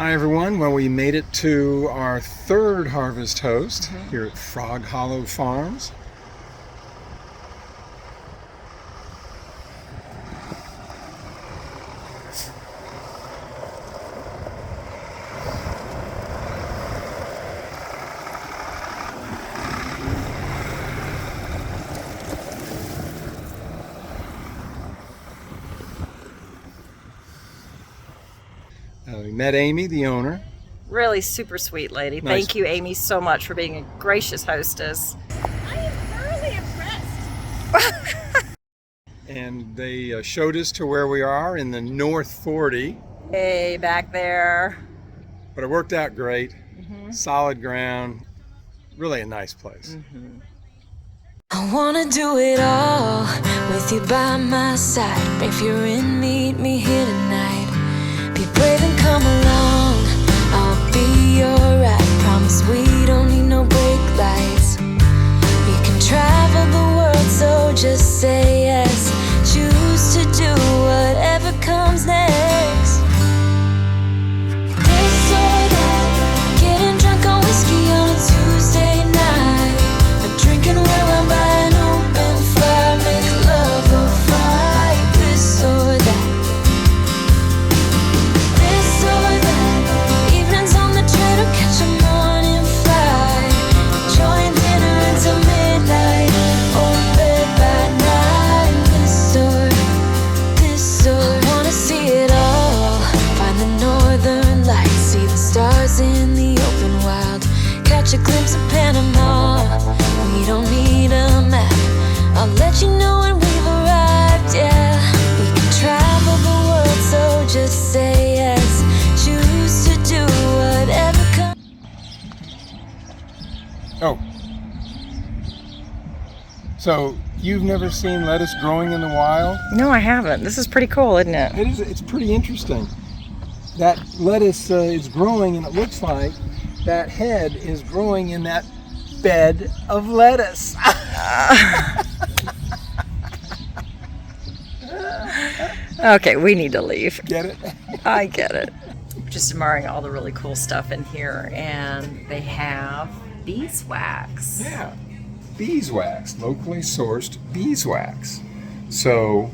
Hi everyone, well we made it to our third harvest host here at Frog Hollow Farms. We met Amy, the owner. Really super sweet lady. Nice. Thank you, Amy, so much for being a gracious hostess. I am thoroughly impressed. And they showed us to where we are in the North 40. Hey, back there. But it worked out great. Solid ground. Really a nice place. I wanna do it all with you by my side. If you're in, meet me here tonight. Be brave and come along, I'll be alright. Promise we don't need no brake lights. We can travel the world, so just say yes. Choose to do whatever comes next. This or that, getting drunk on whiskey on a Tuesday night. A drinking well by an open fire, make love or fight. This or that. This or that, evenings on the train or catch a morning flight. Enjoying dinner until midnight, or bed by night. This or I wanna see it all. Find the northern lights, see the stars in the open wild. Catch a glimpse of Panama. We don't need a map. I'll let you know when we've arrived, yeah. We can travel the world, so just say yes. Choose to do whatever comes. Oh. So you've never seen lettuce growing in the wild? No, I haven't. This is pretty cool, isn't it? It is, it's pretty interesting. That lettuce is growing, and it looks like that head is growing in that bed of lettuce. Okay, we need to leave. Get it? I get it. Just admiring all the really cool stuff in here, and they have beeswax. Yeah. Beeswax, locally sourced beeswax. So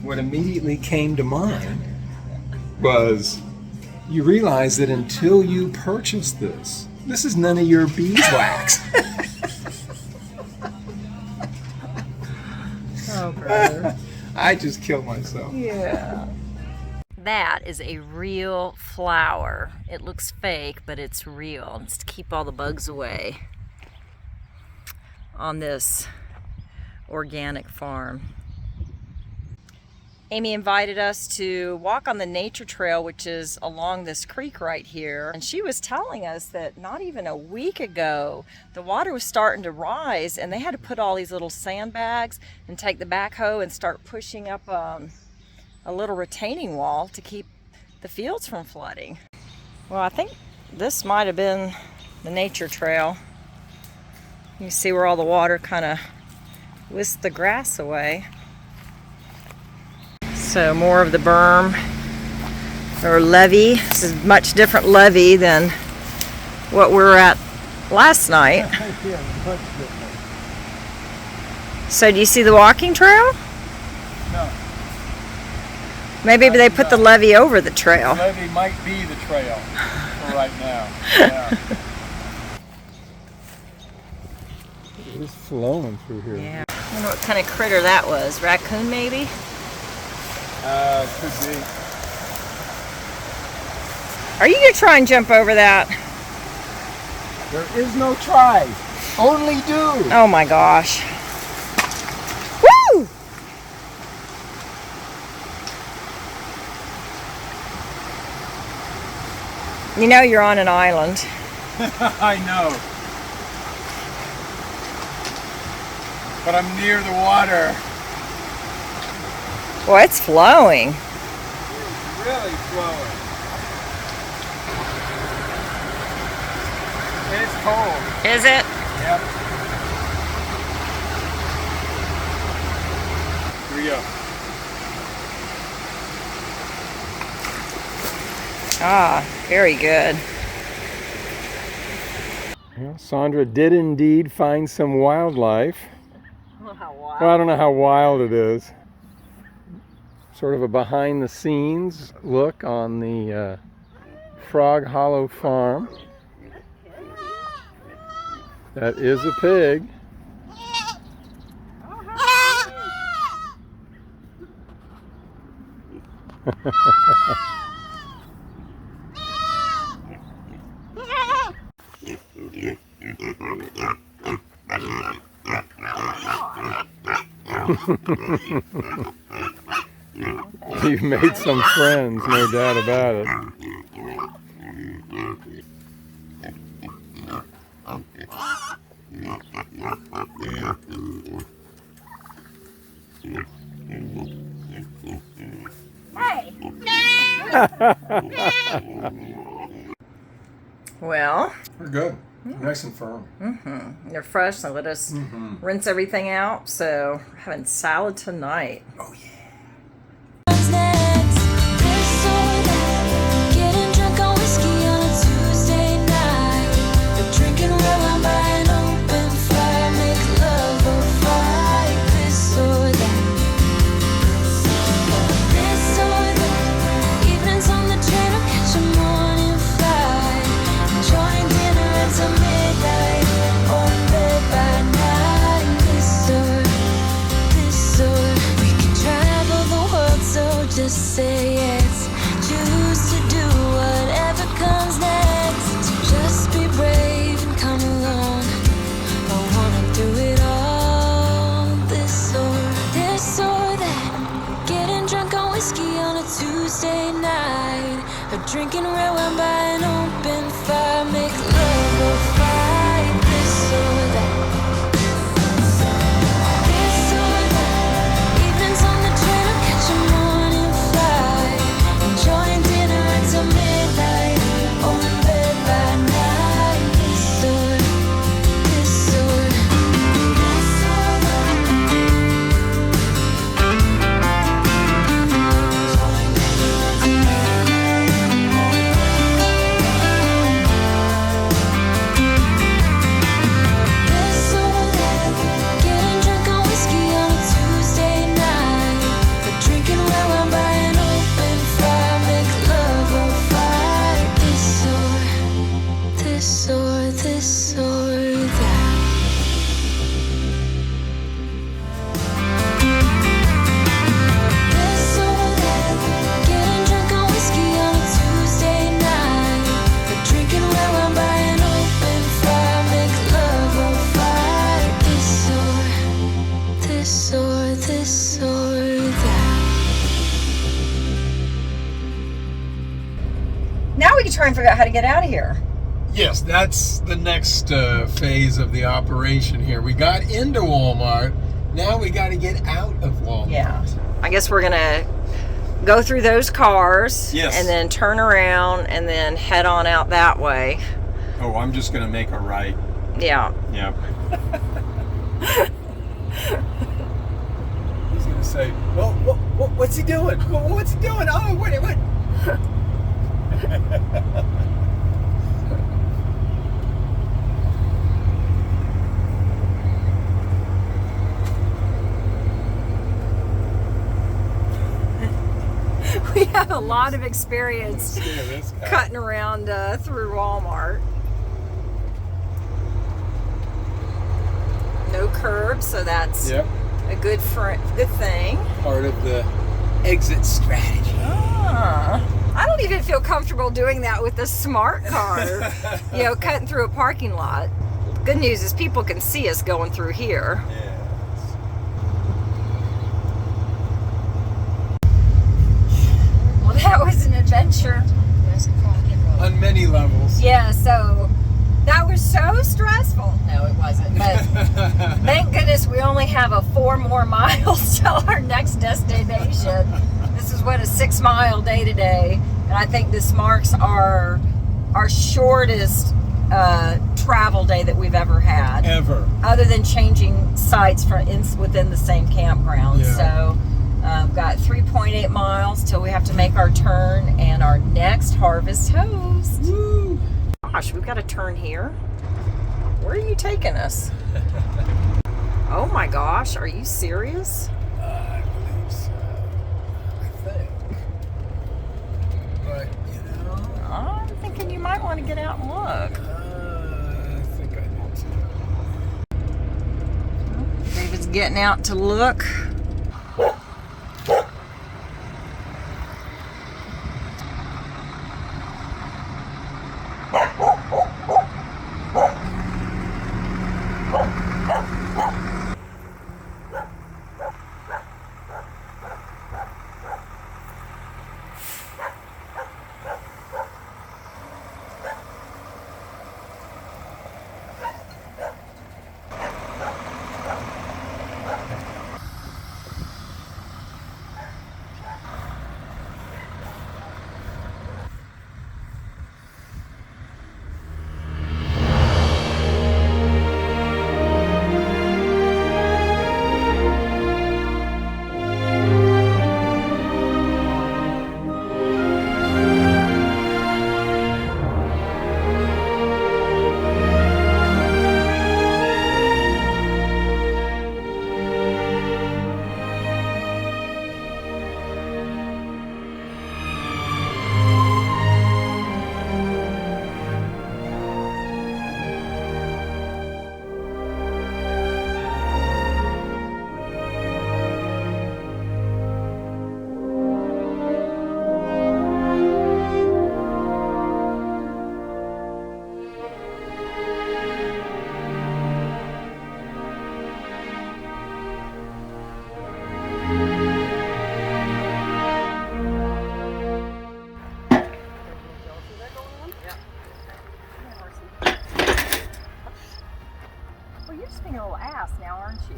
what immediately came to mind was you realize that until you purchase this is none of your beeswax. Oh, brother. I just killed myself. Yeah. That is a real flower. It looks fake, but it's real. It's to keep all the bugs away on this organic farm. Amy invited us to walk on the nature trail, which is along this creek right here. And she was telling us that not even a week ago, the water was starting to rise, and they had to put all these little sandbags and take the backhoe and start pushing up a little retaining wall to keep the fields from flooding. Well, I think this might have been the nature trail. You see where all the water kind of whisked the grass away. So more of the berm or levee. This is a much different levee than what we were at last night. Yeah, much different. So do you see the walking trail? No. Maybe they put the levee over the trail. Levee might be the trail for right now. Yeah. It's flowing through here. Yeah. I wonder what kind of critter that was. Raccoon maybe? Could be. Are you gonna try and jump over that? There is no try, only do. Oh my gosh. Woo! You know you're on an island. I know. But I'm near the water. Boy, it's flowing. It's really flowing. It's cold. Is it? Yep. Here we go. Ah, very good. Well, Sandra did indeed find some wildlife. Oh, how wild. Well, I don't know how wild it is. Sort of a behind the scenes look on the Frog Hollow Farm. That is a pig. You've made some friends, no doubt about it. Well, We're good. Nice and firm. they're fresh, so let us rinse everything out. So we're having salad tonight. Oh yeah. What's next? This or that? Getting drunk on whiskey on a Tuesday night. Or drinking red wine by an open fire. Make love or fight. This or that? This or that? Evenings on the train or catch a morning flight. Enjoying dinner until midnight. Or in bed by night. This or we can travel the world, so just say yes. Choose to do whatever comes next. So just be brave and come along. I wanna do it all. This or that. Getting drunk on whiskey on a Tuesday night. Or drinking red wine by an open fire. Make love or fight. This or that. This or that. Evenings on the train or catch a morning flight. Enjoying dinner until midnight. Or in bed by night. This or that. This or This or that. Getting drunk on whiskey on a Tuesday night. Or drinking red wine by an open fire. Make love or fight. This or that. This or that. Getting drunk on whiskey on a Tuesday night. Or drinking red wine by an open fire. Make love or fight. This or that. Now we can try and figure out how to get out of here. Yes, that's the next phase of the operation here. We got into Walmart. Now we got to get out of Walmart. Yeah. I guess we're gonna go through those cars. Yes. And then turn around and then head on out that way. Oh, I'm just going to make a right. Yeah. Yep. He's going to say, well, what's he doing? What's he doing? Oh, wait. We have a lot of experience Yeah, this guy. cutting around through Walmart. No curbs, so that's Yep. a good thing. Part of the exit strategy. I don't even feel comfortable doing that with a smart car. Cutting through a parking lot. Good news is people can see us going through here. Yes. Well, that was an adventure. On many levels. Yeah, so that was so stressful. No, it wasn't. But thank goodness we only have 4 more miles till our next destination. This is what a 6-mile day today, and I think this marks our shortest travel day that we've ever had. Ever. Other than changing sites within the same campground. Yeah. So We've got 3.8 miles till we have to make our turn and our next harvest toast. Woo! Gosh, we've got a turn here. Where are you taking us? Oh my gosh, are you serious? I believe so. I think. But, you know, I'm thinking you might want to get out and look. I think I do too. David's getting out to look. Well, you're just being a little ass now, aren't you?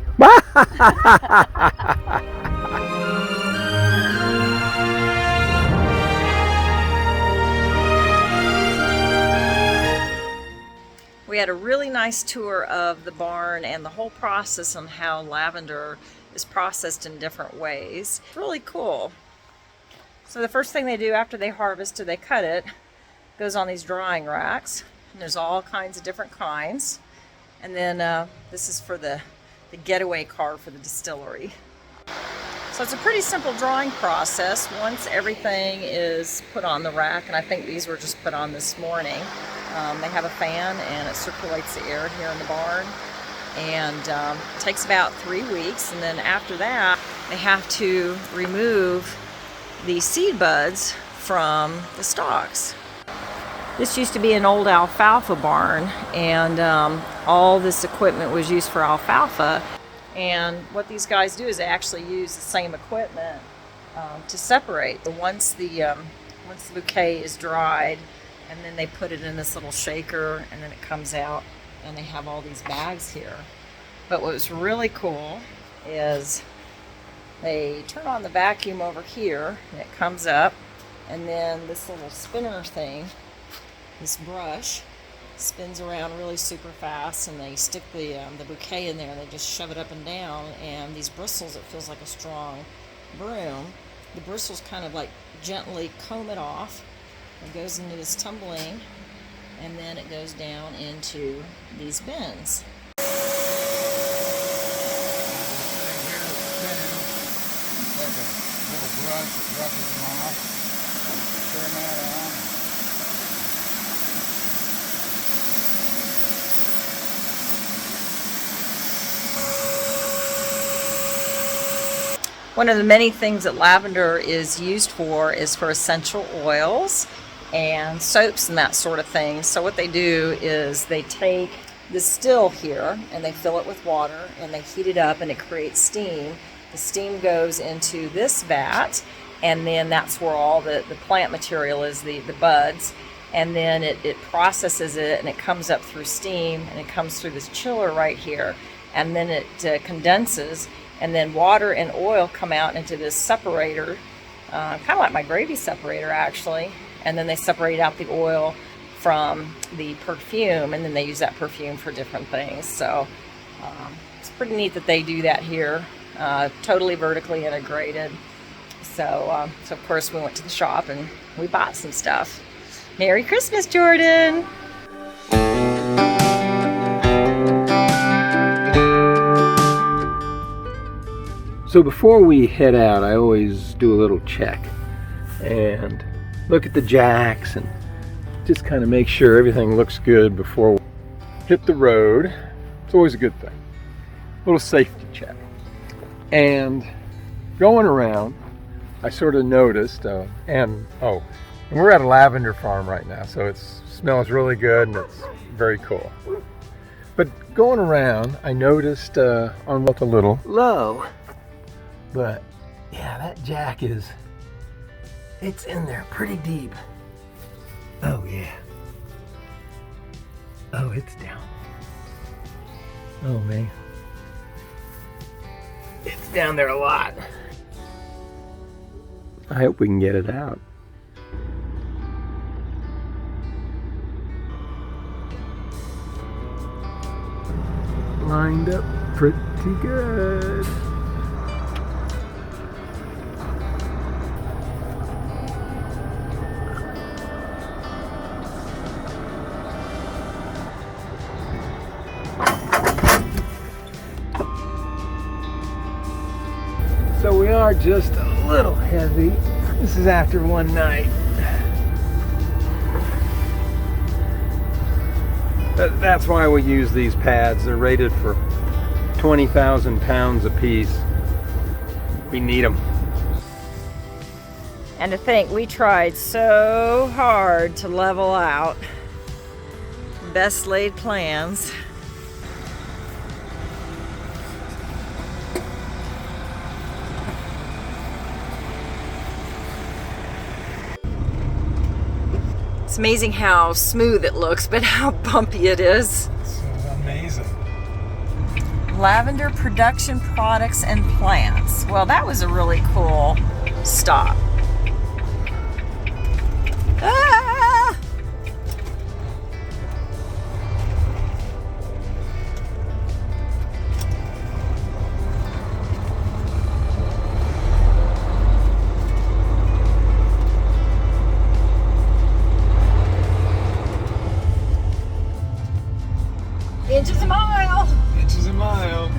We had a really nice tour of the barn and the whole process on how lavender is processed in different ways. It's really cool. So the first thing they do after they harvest, they cut it, goes on these drying racks. And there's all kinds of different kinds. And then this is for the getaway car for the distillery. So it's a pretty simple drying process once everything is put on the rack, and I think these were just put on this morning. They have a fan and it circulates the air here in the barn, and it takes about 3 weeks, and then after that they have to remove the seed buds from the stalks. This used to be an old alfalfa barn, and all this equipment was used for alfalfa. And what these guys do is they actually use the same equipment to separate. Once the bouquet is dried, and then they put it in this little shaker, and then it comes out, and they have all these bags here. But what was really cool is they turn on the vacuum over here, and it comes up, and then this little spinner thing, this brush, spins around really super fast, and they stick the bouquet in there, and they just shove it up and down, and these bristles, it feels like a strong broom. The bristles kind of like gently comb it off. It goes into this tumbling, and then it goes down into these bins. One of the many things that lavender is used for is for essential oils and soaps and that sort of thing. So what they do is they take the still here and they fill it with water and they heat it up and it creates steam. The steam goes into this vat, and then that's where all the plant material is, the buds, and then it processes it and it comes up through steam and it comes through this chiller right here, and then it condenses, and then water and oil come out into this separator, kind of like my gravy separator actually, and then they separate out the oil from the perfume, and then they use that perfume for different things. So it's pretty neat that they do that here totally vertically integrated. So of course we went to the shop and we bought some stuff. Merry Christmas, Jordan! So before we head out, I always do a little check and look at the jacks and just kind of make sure everything looks good before we hit the road. It's always a good thing. A little safety check. And going around, I sort of noticed, and we're at a lavender farm right now, so it smells really good and it's very cool. But going around, I noticed on a little low, but yeah, that jack it's in there pretty deep. Oh yeah. Oh, it's down. Oh man. It's down there a lot. I hope we can get it out. Lined up pretty good. So we are just a little heavy. This is after one night. That's why we use these pads. They're rated for 20,000 pounds a piece. We need them. And to think, we tried so hard to level out. Best laid plans. It's amazing how smooth it looks, but how bumpy it is. It's amazing. Lavender Production Products and Plants. Well, that was a really cool stop. Ah! Inches a mile. Inches a mile.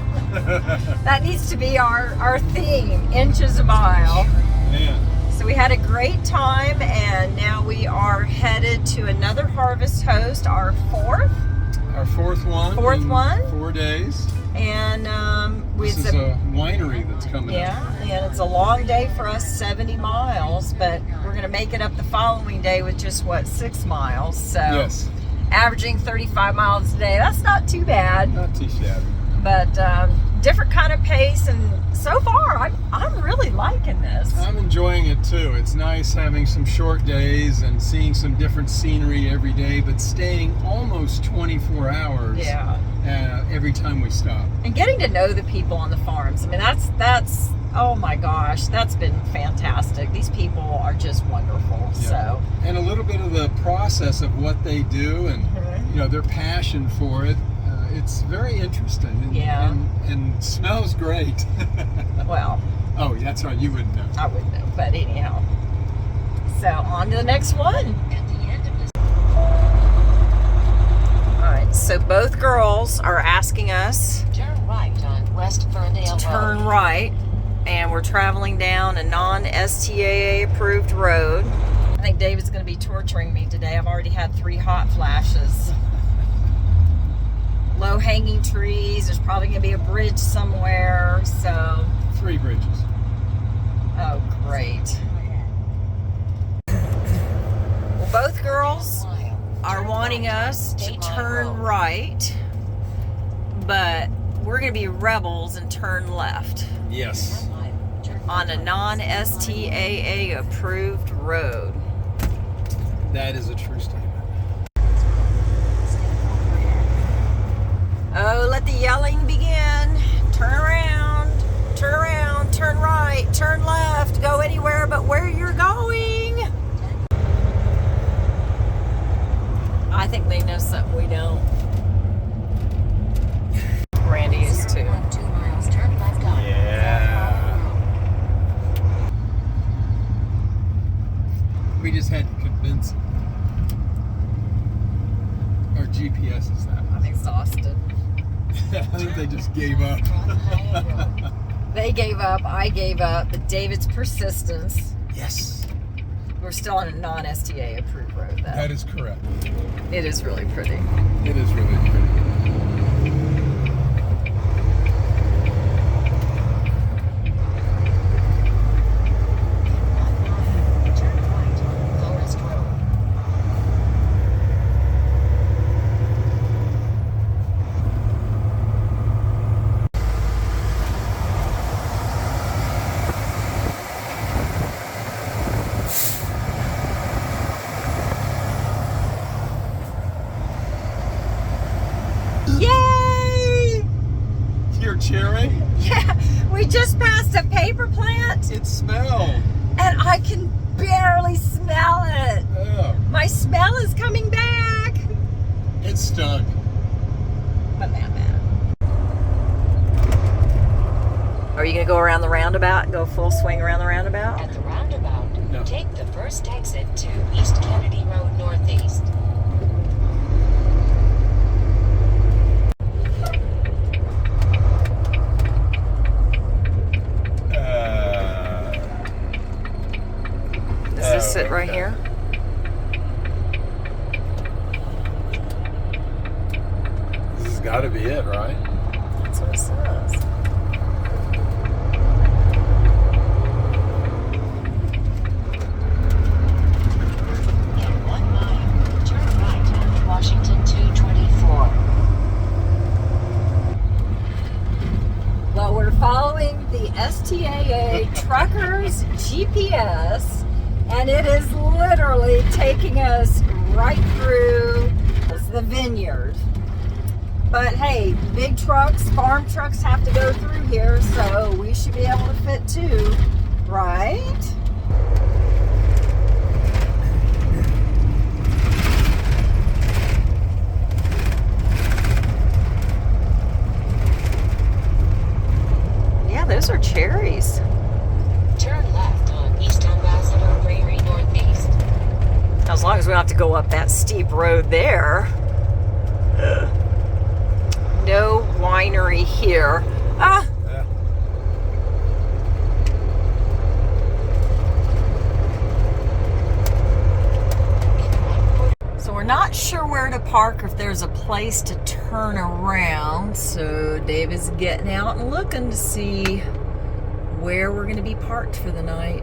That needs to be our theme, inches a mile. Man. So we had a great time, and now we are headed to another Harvest Host, our fourth. Our fourth one. Fourth in one. 4 days. And This is a winery that's coming up. yeah, and it's a long day for us, 70 miles, but we're going to make it up the following day with just, 6 miles. So Yes. averaging 35 miles a day. That's not too bad, Not too shabby. but different kind of pace, and so far I'm really liking this. I'm enjoying it too. It's nice having some short days and seeing some different scenery every day, but staying almost 24 hours Yeah. Every time we stop. And getting to know the people on the farms. I mean, that's oh my gosh, that's been fantastic. These people are just wonderful. Yeah. So, and a little bit of the process of what they do and their passion for it. It's very interesting. And, Yeah. and smells great. well, Oh, that's right. You wouldn't know. I wouldn't know, but anyhow. So on to the next one. All right, so both girls are asking us Turn right on West Ferndale to turn right, and we're traveling down a non-STAA approved road. I think David's going to be torturing me today. I've already had 3 hot flashes. Low-hanging trees. There's probably going to be a bridge somewhere. So, 3 bridges. oh, great. Well, both girls are wanting us to turn right, but we're going to be rebels and turn left Yes. on a non-STAA approved road. That is a true statement. Oh, let the yelling begin. Turn around, turn right, turn left, go anywhere but where you're going. I think they know something we don't. Randy is too. 2 miles, turn left on. Yeah. GPS is that? I'm exhausted. I think they just gave up. They gave up. I gave up. But David's persistence. Yes. We're still on a non-STA approved road, though. That is correct. It is really pretty. It is really pretty. Turn right on Forest Road. Yay! You're cheering? Yeah, we just passed a paper plant, It smelled. and I can barely smell it. Oh, My smell is coming back. it stunk. But man. Are you gonna go around the roundabout and go full swing around the roundabout? At the roundabout, No. take the first exit to East Kennedy Road Northeast. Does this sit right okay. here? This has got to be it, right? That's what it says. In 1 mile, turn right on Washington 224. Well, we're following the STAA truckers GPS, and it is literally taking us right through the vineyard. But hey, big trucks, farm trucks have to go through here, so we should be able to fit too, right? Yeah, those are cherries. Turn left on East Ambassador Prairie Northeast. As long as we don't have to go up that steep road there. No winery here. Ah! Yeah. So we're not sure where to park, or if there's a place to turn around. So David's getting out and looking to see where we're going to be parked for the night.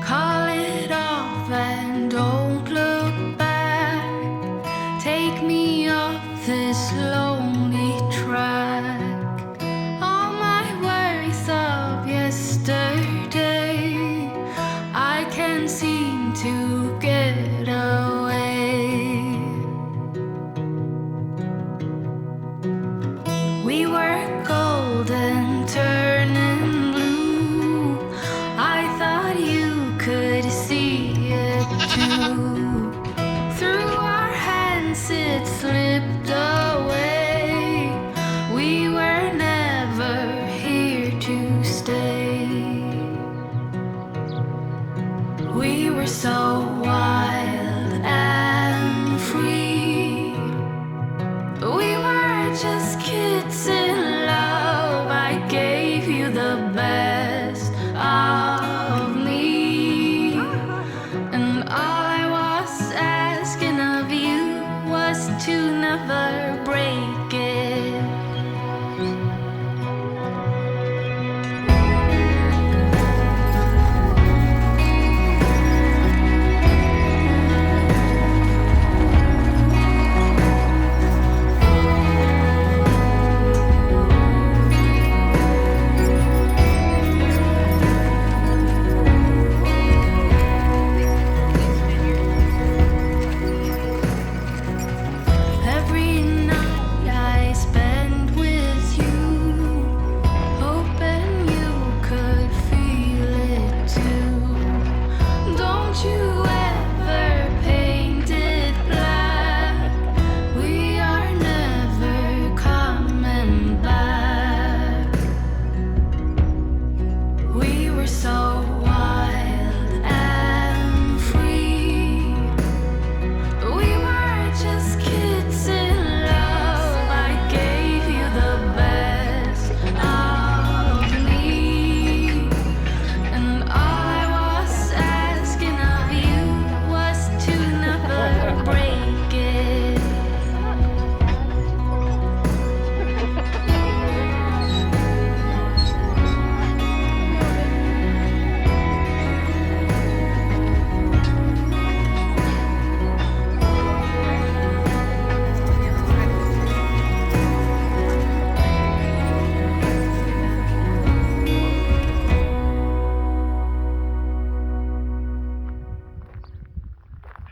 Call it off and don't look back. Take me off this lonely track. All my worries of yesterday, I can't seem to get away. We were golden, turning blue. I thought you could see it too. Through our hands it slipped away. We were never here to stay. We were so wild and free. We were just kids in love. I gave you the best of me, and all I was asking of you was to never break it.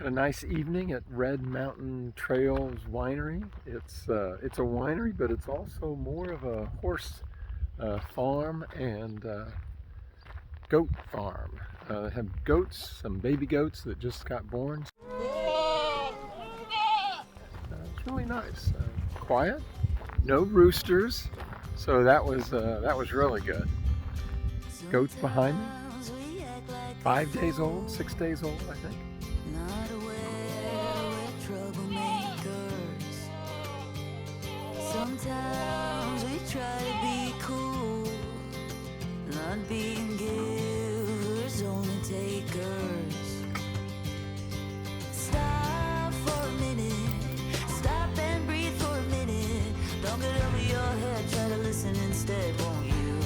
Had a nice evening at Red Mountain Trails Winery. It's a winery, but it's also more of a horse farm and goat farm. They have goats, some baby goats that just got born. It's really nice. Quiet, no roosters, so that was really good. Goats behind me, 5 days old, 6 days old, I think. Not aware we're troublemakers. Sometimes we try to be cool, not being givers, only takers. Stop for a minute, stop and breathe for a minute. Don't get over your head, try to listen instead, won't you?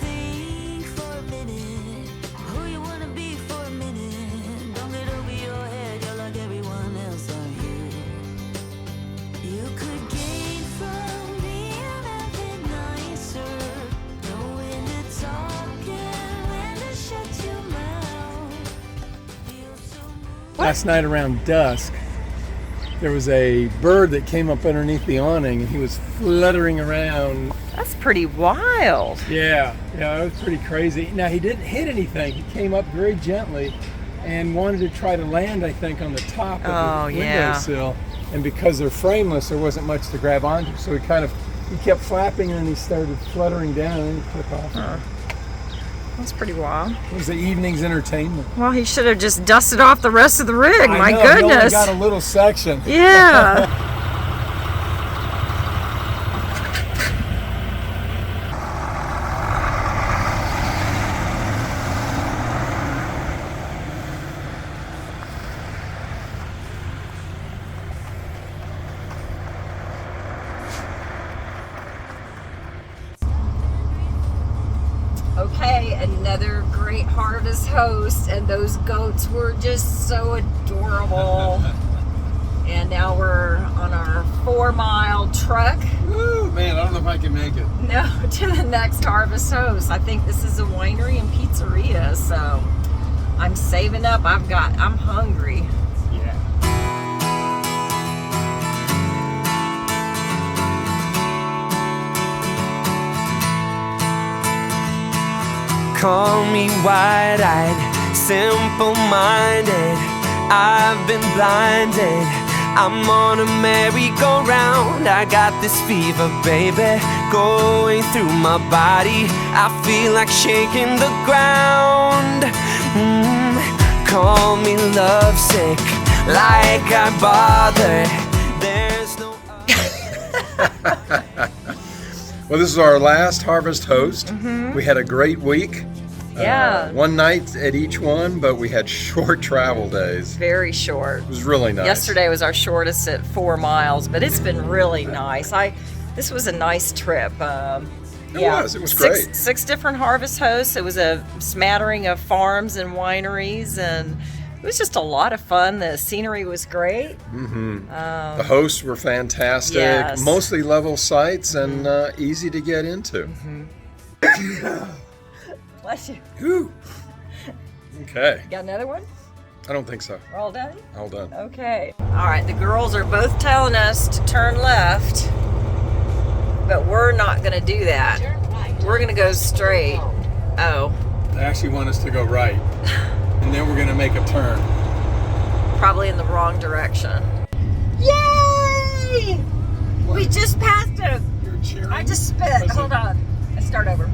Think for a minute, who you wanna be for a minute. Don't get over your head, you're like everyone else, aren't you? You could gain from being a bit nicer, know when to talk and when to shut your mouth. Feel so moved. Last night around dusk, there was a bird that came up underneath the awning and he was fluttering around. That's pretty wild. Yeah, it was pretty crazy. Now, he didn't hit anything. He came up very gently and wanted to try to land, I think, on the top of the windowsill. And because they're frameless, there wasn't much to grab onto. So he kept flapping and then he started fluttering down and he took off. That's pretty wild. It was the evening's entertainment. Well, he should have just dusted off the rest of the rig. My I know, he only goodness. got a little section. Yeah. Okay, another great harvest host, and those goats were just so adorable. And now we're on our 4-mile truck. Woo, man, I don't know if I can make it. No, to the next harvest host. I think this is a winery and pizzeria, so I'm saving up. I'm hungry. Yeah. Call me wide-eyed, simple-minded. I've been blinded. I'm on a merry-go-round. I got this fever, baby, going through my body. I feel like shaking the ground. Call me lovesick, like I bother. There's no Well, this is our last harvest host. We had a great week. Yeah. One night at each one, but we had short travel days. Very short. It was really nice. Yesterday was our shortest at 4 miles, but it's been really nice. This was a nice trip. It was great. Six different harvest hosts. It was a smattering of farms and wineries, and it was just a lot of fun. The scenery was great. The hosts were fantastic. Yes. Mostly level sites and easy to get into. Bless you. Whew. Okay. Got another one? I don't think so. We're all done? All done. Okay. All right, the girls are both telling us to turn left, but we're not going to do that. Turn right. We're going to go straight. Oh, They actually want us to go right. And then we're going to make a turn. probably in the wrong direction. Yay! We just passed him. You're cheering? I just spit. Hold on. Let's start over.